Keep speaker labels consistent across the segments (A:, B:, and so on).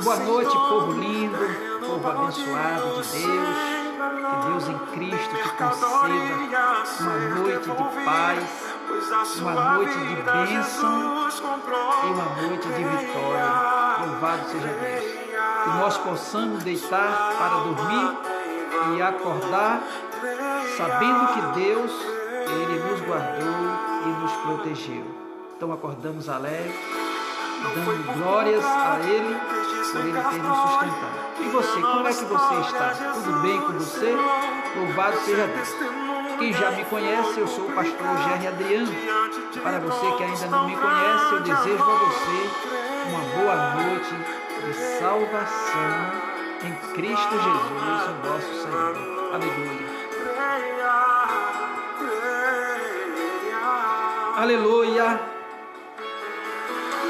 A: Boa noite, povo lindo, povo abençoado de Deus. Que Deus em Cristo te conceda uma noite de paz, uma noite de bênção e uma noite de vitória. Louvado seja Deus. Que nós possamos deitar para dormir e acordar sabendo que Deus, Ele nos guardou e nos protegeu. Então acordamos alegres, dando glórias a Ele, por Ele ter nos sustentado. E você, como é que você está? Tudo bem com você? Louvado seja Deus. Quem já me conhece, eu sou o pastor Gerry Adriano. Para você que ainda não me conhece, eu desejo a você uma boa noite de salvação em Cristo Jesus, o nosso Senhor. Aleluia. Aleluia.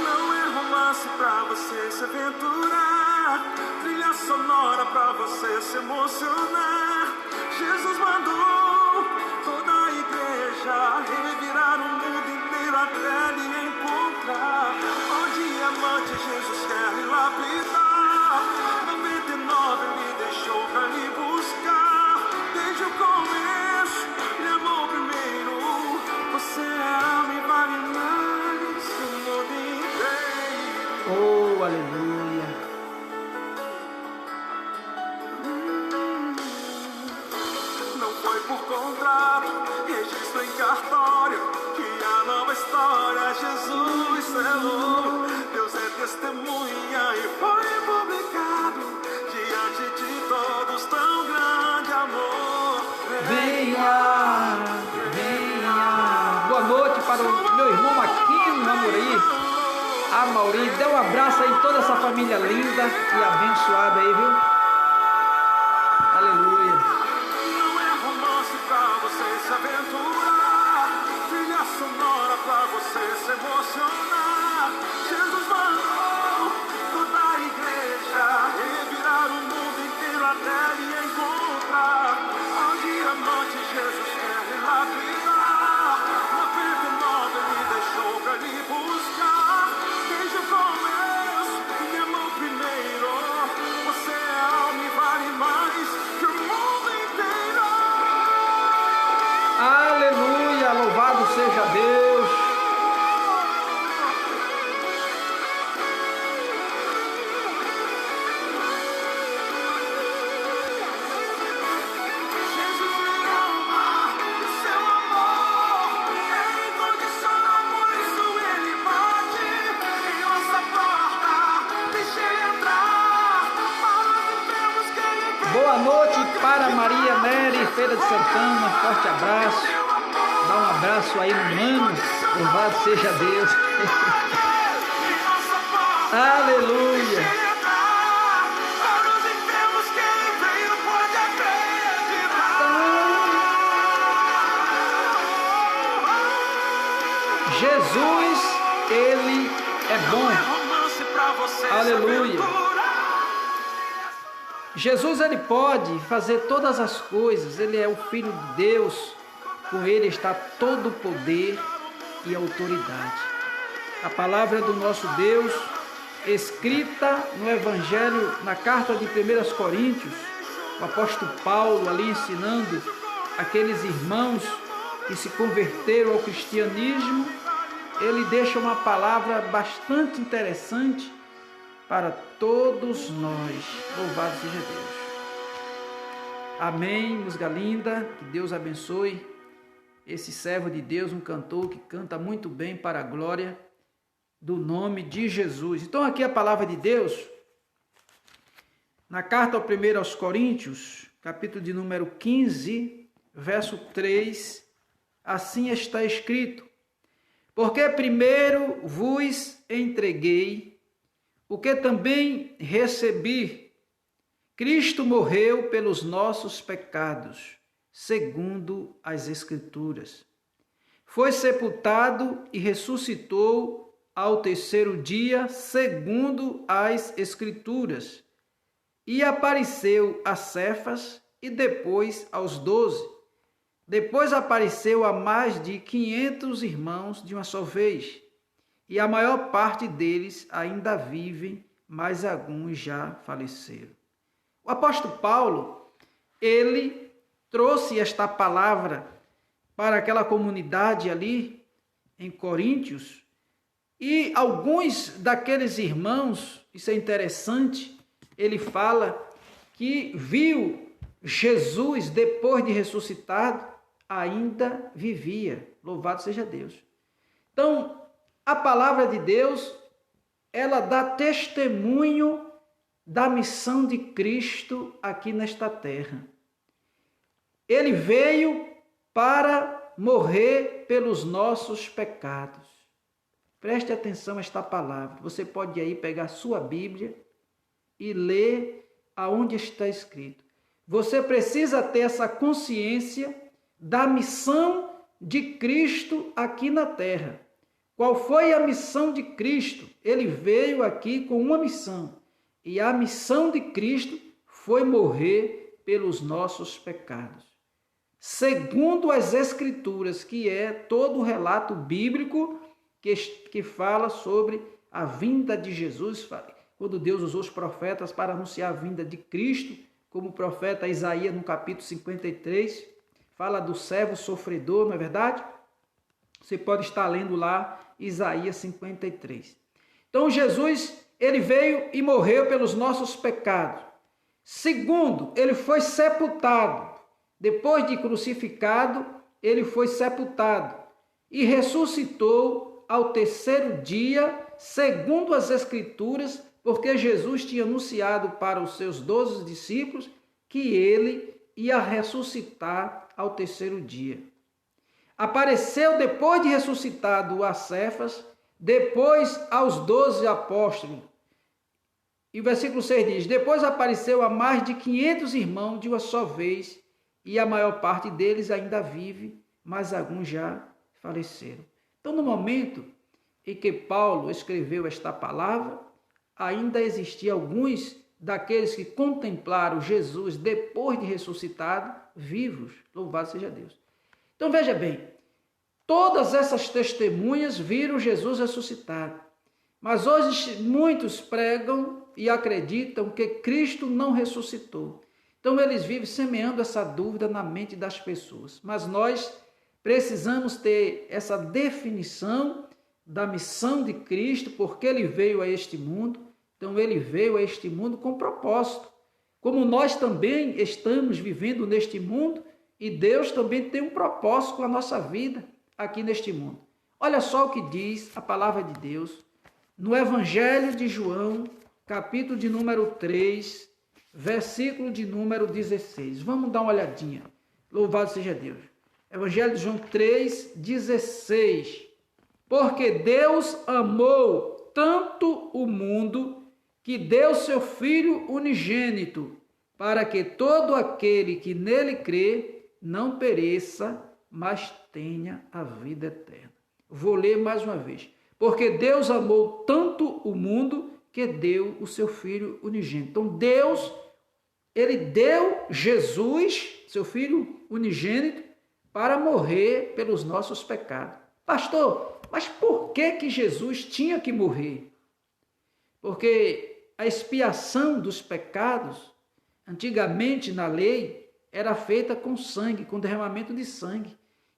B: Não é romance pra você se aventurar, trilha sonora pra você se emocionar. Jesus mandou toda a igreja revirar o mundo inteiro até lhe encontrar. O diamante Jesus quer lhe lapidar, 99 ele deixou pra lhe buscar. Desde o começo ele amou primeiro. Você ama e vale mais que o mundo inteiro.
A: Oh, aleluia.
B: Não foi por contrato, registro em cartório, que a nova história Jesus selou. Deus é testemunha e foi publicado diante de todos tão grande amor.
A: Venha, venha. Boa noite para o meu irmão Maquino Amorim. A Mauri, dê um abraço aí em toda essa família linda e abençoada aí, viu? Aleluia.
B: Não é romance pra você se aventurar, trilha sonora pra você se emocionar. Jesus mandou toda a igreja revirar o mundo inteiro até lhe encontrar. O diamante Jesus quer lhe lapidar, 99 ele deixou pra lhe buscar. Desde o começo me amou primeiro. Você é alma e vale mais que o mundo inteiro.
A: Aleluia, louvado seja Deus.
B: Jesus me ama, o seu amor é incondicional, por isso ele bate em nossa porta. Deixa ele entrar, para não termos que ele.
A: Boa noite para Maria Nery, Feira de Santana, forte abraço. Dá um abraço aí no mano, louvado seja Deus. Aleluia. Jesus, Ele é bom. Aleluia. Jesus, Ele pode fazer todas as coisas. Ele é o Filho de Deus. Com Ele está todo o poder e autoridade. A palavra do nosso Deus, escrita no Evangelho, na carta de 1 Coríntios, o apóstolo Paulo ali ensinando aqueles irmãos que se converteram ao cristianismo, ele deixa uma palavra bastante interessante para todos nós. Louvado seja Deus. Amém, música linda, que Deus abençoe esse servo de Deus, um cantor que canta muito bem para a glória do nome de Jesus. Então aqui a palavra de Deus, na carta ao 1 aos Coríntios, capítulo de número 15, verso 3, assim está escrito: porque primeiro vos entreguei o que também recebi. Cristo morreu pelos nossos pecados, segundo as Escrituras. Foi sepultado e ressuscitou ao terceiro dia, segundo as Escrituras. E apareceu a Cefas e depois aos 12. Depois apareceu a mais de 500 irmãos de uma só vez. E a maior parte deles ainda vivem, mas alguns já faleceram. O apóstolo Paulo, ele trouxe esta palavra para aquela comunidade ali em Coríntios, e alguns daqueles irmãos, isso é interessante, ele fala que viu Jesus, depois de ressuscitado, ainda vivia. Louvado seja Deus. Então, a palavra de Deus, ela dá testemunho da missão de Cristo aqui nesta terra. Ele veio para morrer pelos nossos pecados. Preste atenção a esta palavra. Você pode aí pegar sua Bíblia e ler aonde está escrito. Você precisa ter essa consciência da missão de Cristo aqui na terra. Qual foi a missão de Cristo? Ele veio aqui com uma missão. E a missão de Cristo foi morrer pelos nossos pecados. Segundo as Escrituras, que é todo o relato bíblico que fala sobre a vinda de Jesus, quando Deus usou os profetas para anunciar a vinda de Cristo, como o profeta Isaías no capítulo 53, fala do servo sofredor, não é verdade? Você pode estar lendo lá Isaías 53. Então Jesus, ele veio e morreu pelos nossos pecados. Segundo, ele foi sepultado. Depois de crucificado, ele foi sepultado e ressuscitou ao terceiro dia, segundo as Escrituras, porque Jesus tinha anunciado para os seus 12 discípulos que ele ia ressuscitar ao terceiro dia. Apareceu depois de ressuscitado a Cefas, depois aos 12 apóstolos. E o versículo 6 diz: depois apareceu a mais de 500 irmãos de uma só vez, e a maior parte deles ainda vive, mas alguns já faleceram. Então, no momento em que Paulo escreveu esta palavra, ainda existiam alguns daqueles que contemplaram Jesus depois de ressuscitado, vivos. Louvado seja Deus. Então, veja bem, todas essas testemunhas viram Jesus ressuscitado. Mas hoje muitos pregam e acreditam que Cristo não ressuscitou. Então, eles vivem semeando essa dúvida na mente das pessoas. Mas nós precisamos ter essa definição da missão de Cristo, porque ele veio a este mundo. Então, ele veio a este mundo com propósito. Como nós também estamos vivendo neste mundo, e Deus também tem um propósito com a nossa vida aqui neste mundo. Olha só o que diz a palavra de Deus no Evangelho de João, capítulo de número 3, versículo de número 16. Vamos dar uma olhadinha. Louvado seja Deus. Evangelho de João 3, 16. Porque Deus amou tanto o mundo que deu seu Filho unigênito, para que todo aquele que nele crê não pereça, mas tenha a vida eterna. Vou ler mais uma vez. Porque Deus amou tanto o mundo que deu o seu Filho unigênito. Então Deus, ele deu Jesus, seu Filho unigênito, para morrer pelos nossos pecados. Pastor, mas por que Jesus tinha que morrer? Porque a expiação dos pecados, antigamente na lei, era feita com sangue, com derramamento de sangue.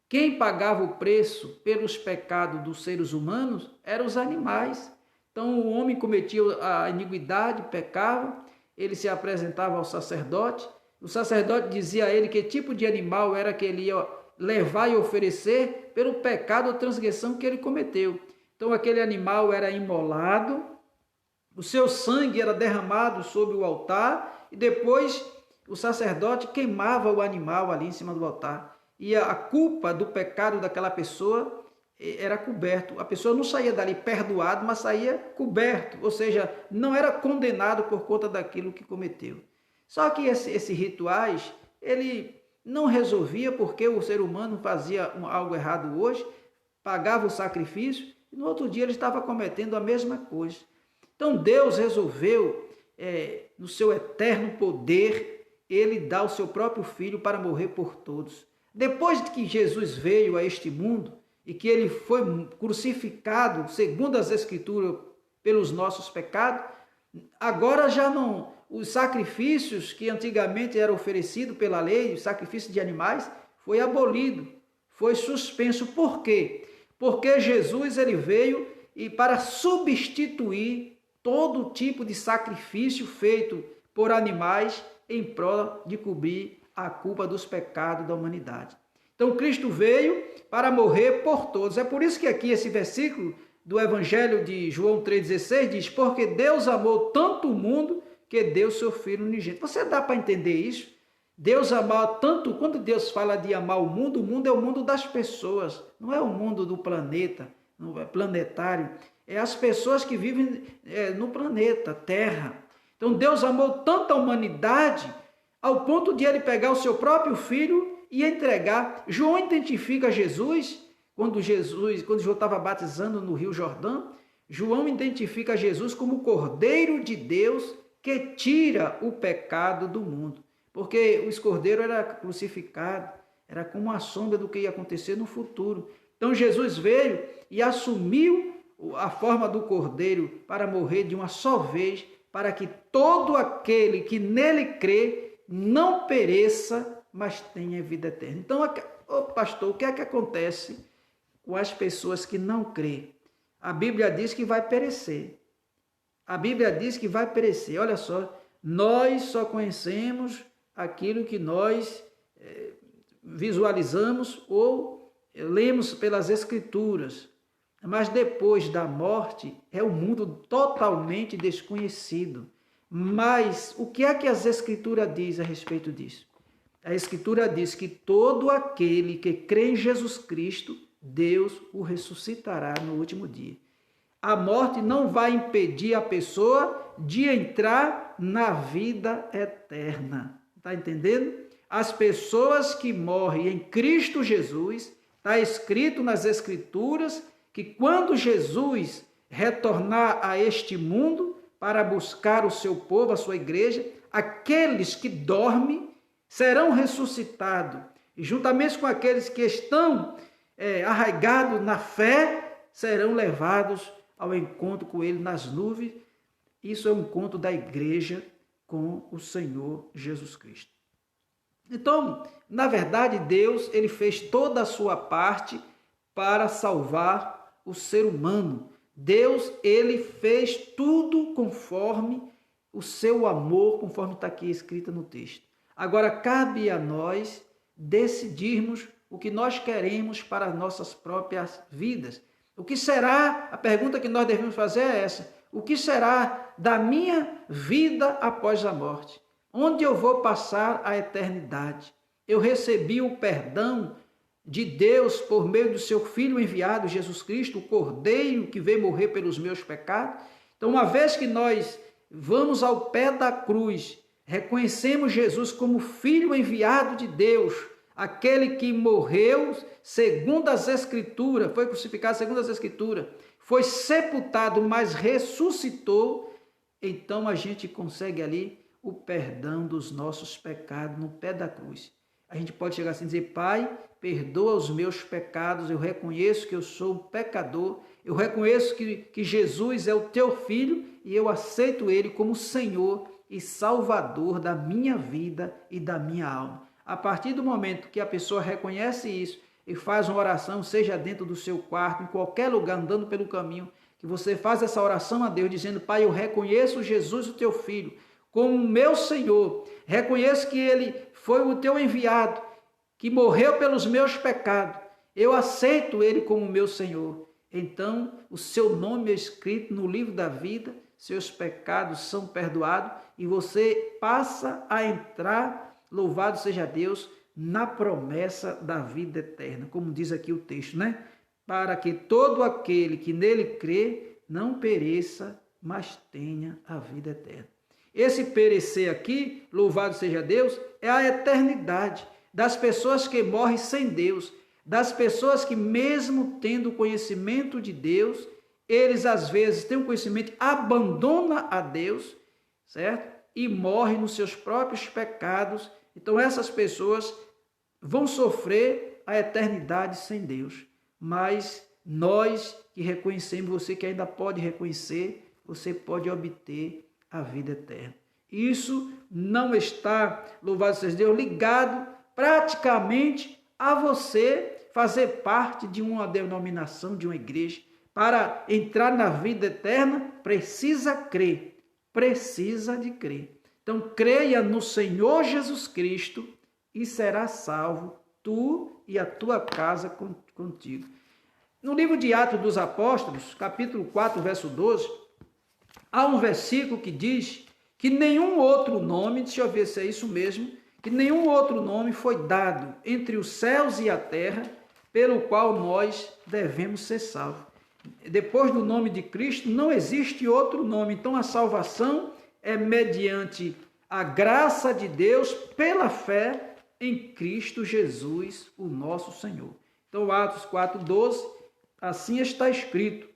A: Quem pagava o preço pelos pecados dos seres humanos eram os animais. Então o homem cometia a iniquidade, pecava, ele se apresentava ao sacerdote, o sacerdote dizia a ele que tipo de animal era que ele ia levar e oferecer pelo pecado ou transgressão que ele cometeu. Então aquele animal era imolado, o seu sangue era derramado sobre o altar e depois o sacerdote queimava o animal ali em cima do altar. E a culpa do pecado daquela pessoa era coberto. A pessoa não saía dali perdoado, mas saía coberto, ou seja, não era condenado por conta daquilo que cometeu. Só que esses rituais, ele não resolvia, porque o ser humano fazia algo errado hoje, pagava o sacrifício, e no outro dia ele estava cometendo a mesma coisa. Então Deus resolveu, no seu eterno poder, ele dar o seu próprio Filho para morrer por todos. Depois de que Jesus veio a este mundo e que ele foi crucificado, segundo as Escrituras, pelos nossos pecados, Agora já não, os sacrifícios que antigamente eram oferecidos pela lei, o sacrifício de animais, foi abolido, foi suspenso. Por quê? Porque Jesus ele veio e para substituir todo tipo de sacrifício feito por animais em prol de cobrir a culpa dos pecados da humanidade. Então Cristo veio para morrer por todos. É por isso que aqui esse versículo do Evangelho de João 3,16 diz: porque Deus amou tanto o mundo que deu seu Filho unigênito. Você dá para entender isso? Deus amou tanto, quando Deus fala de amar o mundo é o mundo das pessoas, não é o mundo do planeta, não é planetário, é as pessoas que vivem no planeta, Terra. Então Deus amou tanto a humanidade ao ponto de ele pegar o seu próprio Filho e entregar. João identifica Jesus, quando João estava batizando no Rio Jordão, João identifica Jesus como o Cordeiro de Deus que tira o pecado do mundo. Porque os cordeiros eram crucificados, era como uma sombra do que ia acontecer no futuro. Então Jesus veio e assumiu a forma do cordeiro para morrer de uma só vez, para que todo aquele que nele crê não pereça, mas tenha vida eterna. Então, pastor, o que é que acontece com as pessoas que não crêem? A Bíblia diz que vai perecer. A Bíblia diz que vai perecer. Olha só, nós só conhecemos aquilo que nós visualizamos ou lemos pelas Escrituras. Mas depois da morte é um mundo totalmente desconhecido. Mas o que é que as Escrituras dizem a respeito disso? A Escritura diz que todo aquele que crê em Jesus Cristo, Deus o ressuscitará no último dia. A morte não vai impedir a pessoa de entrar na vida eterna. Está entendendo? As pessoas que morrem em Cristo Jesus, está escrito nas Escrituras que quando Jesus retornar a este mundo para buscar o seu povo, a sua igreja, aqueles que dormem serão ressuscitados. E juntamente com aqueles que estão arraigados na fé, serão levados ao encontro com ele nas nuvens. Isso é um encontro da igreja com o Senhor Jesus Cristo. Então, na verdade, Deus ele fez toda a sua parte para salvar o ser humano. Deus ele fez tudo conforme o seu amor, conforme está aqui escrito no texto. Agora, cabe a nós decidirmos o que nós queremos para as nossas próprias vidas. O que será, a pergunta que nós devemos fazer é essa: o que será da minha vida após a morte? Onde eu vou passar a eternidade? Eu recebi o perdão de Deus por meio do seu Filho enviado, Jesus Cristo, o Cordeiro que veio morrer pelos meus pecados. Então, uma vez que nós vamos ao pé da cruz, reconhecemos Jesus como Filho enviado de Deus, aquele que morreu segundo as Escrituras, foi crucificado segundo as Escrituras, foi sepultado, mas ressuscitou, então a gente consegue ali o perdão dos nossos pecados no pé da cruz. A gente pode chegar assim e dizer: Pai, perdoa os meus pecados, eu reconheço que eu sou um pecador, eu reconheço que Jesus é o teu Filho e eu aceito ele como Senhor e Salvador da minha vida e da minha alma. A partir do momento que a pessoa reconhece isso e faz uma oração, seja dentro do seu quarto, em qualquer lugar, andando pelo caminho, que você faz essa oração a Deus, dizendo: Pai, eu reconheço Jesus, o teu Filho, como meu Senhor, reconheço que ele foi o teu enviado, que morreu pelos meus pecados, eu aceito ele como meu Senhor. Então, o seu nome é escrito no livro da vida, seus pecados são perdoados e você passa a entrar, louvado seja Deus, na promessa da vida eterna, como diz aqui o texto, né? Para que todo aquele que nele crê não pereça, mas tenha a vida eterna. Esse perecer aqui, louvado seja Deus, é a eternidade das pessoas que morrem sem Deus, das pessoas que mesmo tendo conhecimento de Deus, eles às vezes têm um conhecimento, abandonam a Deus, certo? E morrem nos seus próprios pecados. Então essas pessoas vão sofrer a eternidade sem Deus. Mas nós que reconhecemos, você que ainda pode reconhecer, você pode obter a vida eterna. Isso não está, louvado seja Deus, ligado praticamente a você fazer parte de uma denominação, de uma igreja. Para entrar na vida eterna, precisa crer, precisa de crer. Então, creia no Senhor Jesus Cristo e será salvo, tu e a tua casa contigo. No livro de Atos dos Apóstolos, capítulo 4, verso 12, há um versículo que diz que nenhum outro nome, deixa eu ver se é isso mesmo, que nenhum outro nome foi dado entre os céus e a terra, pelo qual nós devemos ser salvos. Depois do nome de Cristo, não existe outro nome. Então, a salvação é mediante a graça de Deus, pela fé em Cristo Jesus, o nosso Senhor. Então, Atos 4,12, assim está escrito: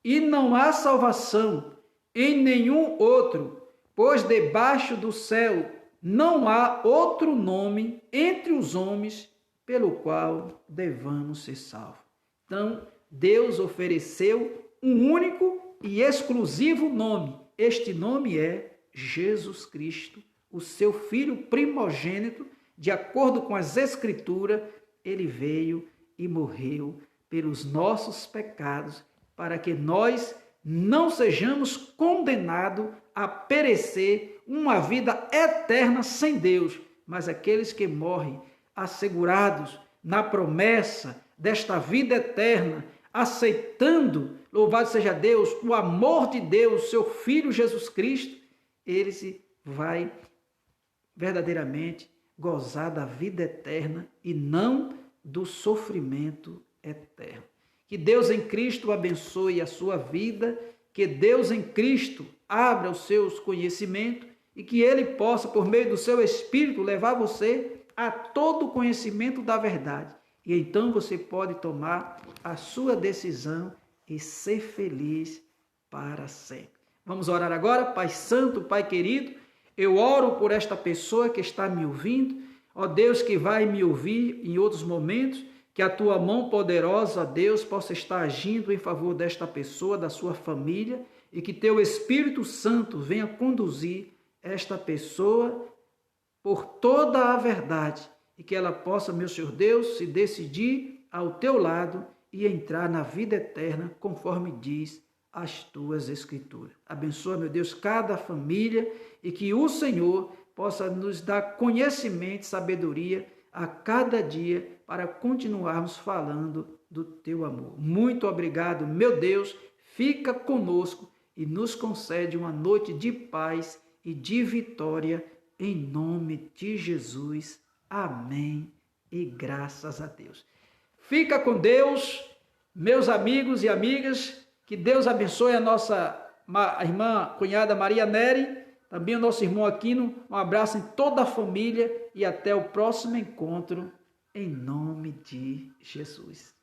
A: e não há salvação em nenhum outro, pois debaixo do céu não há outro nome entre os homens pelo qual devamos ser salvos. Então, Deus ofereceu um único e exclusivo nome. Este nome é Jesus Cristo, o seu Filho primogênito. De acordo com as Escrituras, ele veio e morreu pelos nossos pecados, para que nós não sejamos condenados a perecer uma vida eterna sem Deus, mas aqueles que morrem assegurados na promessa desta vida eterna, aceitando, louvado seja Deus, o amor de Deus, seu Filho Jesus Cristo, ele se vai verdadeiramente gozar da vida eterna e não do sofrimento eterno. Que Deus em Cristo abençoe a sua vida, que Deus em Cristo abra os seus conhecimentos e que Ele possa, por meio do seu Espírito, levar você a todo o conhecimento da verdade. E então você pode tomar a sua decisão e ser feliz para sempre. Vamos orar agora? Pai Santo, Pai querido, eu oro por esta pessoa que está me ouvindo, ó Deus, que vai me ouvir em outros momentos, que a tua mão poderosa, Deus, possa estar agindo em favor desta pessoa, da sua família, e que teu Espírito Santo venha conduzir esta pessoa por toda a verdade, e que ela possa, meu Senhor Deus, se decidir ao teu lado e entrar na vida eterna, conforme diz as tuas Escrituras. Abençoa, meu Deus, cada família e que o Senhor possa nos dar conhecimento e sabedoria a cada dia para continuarmos falando do teu amor. Muito obrigado, meu Deus, fica conosco e nos concede uma noite de paz e de vitória, em nome de Jesus. Amém e graças a Deus. Fica com Deus, meus amigos e amigas, que Deus abençoe a nossa irmã cunhada Maria Nery, também o nosso irmão Aquino, um abraço em toda a família e até o próximo encontro, em nome de Jesus.